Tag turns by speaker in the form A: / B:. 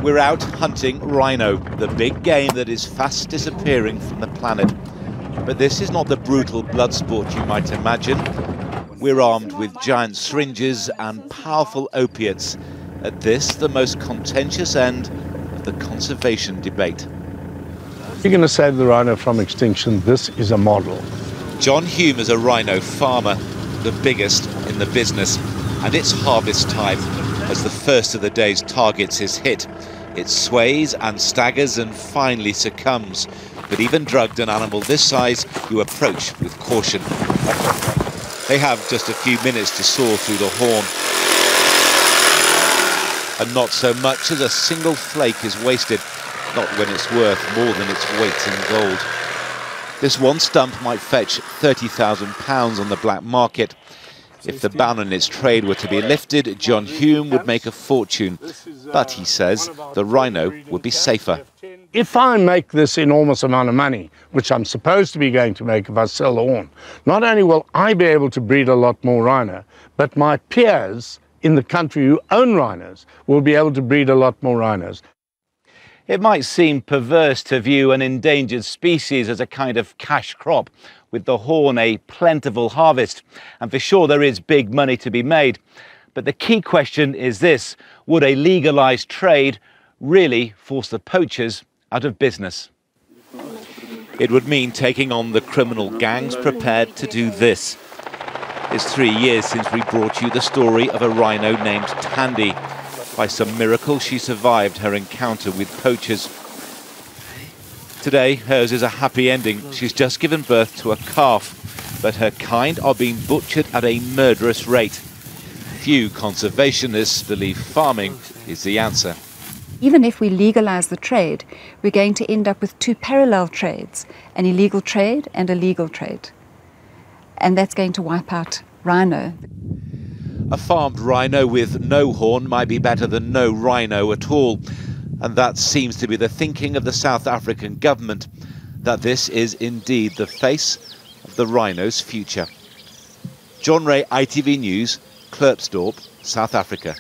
A: We're out hunting rhino, the big game that is fast disappearing from the planet. But this is not the brutal blood sport you might imagine. We're armed with giant syringes and powerful opiates at this, the most contentious end of the conservation debate.
B: If you're going to save the rhino from extinction, this is a model.
A: John Hume is a rhino farmer, the biggest in the business, and it's harvest time as the first of the day's targets is hit. It sways and staggers and finally succumbs. But even drugged an animal this size, you approach with caution. They have just a few minutes to saw through the horn. And not so much as a single flake is wasted, not when it's worth more than its weight in gold. This one stump might fetch £30,000 on the black market. If the ban on its trade were to be lifted, John Hume would make a fortune. But he says the rhino would be safer.
B: If I make this enormous amount of money, which I'm supposed to be going to make if I sell the horn, not only will I be able to breed a lot more rhino, but my peers in the country who own rhinos will be able to breed a lot more rhinos.
C: It might seem perverse to view an endangered species as a kind of cash crop, with the horn a plentiful harvest. And for sure there is big money to be made. But the key question is this: would a legalised trade really force the poachers out of business?
A: It would mean taking on the criminal gangs prepared to do this. It's 3 years since we brought you the story of a rhino named Tandy. By some miracle, she survived her encounter with poachers. Today, hers is a happy ending. She's just given birth to a calf, but her kind are being butchered at a murderous rate. Few conservationists believe farming is the answer.
D: Even if we legalise the trade, we're going to end up with two parallel trades, an illegal trade and a legal trade. And that's going to wipe out rhino.
A: A farmed rhino with no horn might be better than no rhino at all. And that seems to be the thinking of the South African government, that this is indeed the face of the rhino's future. John Ray, ITV News, Klerksdorp, South Africa.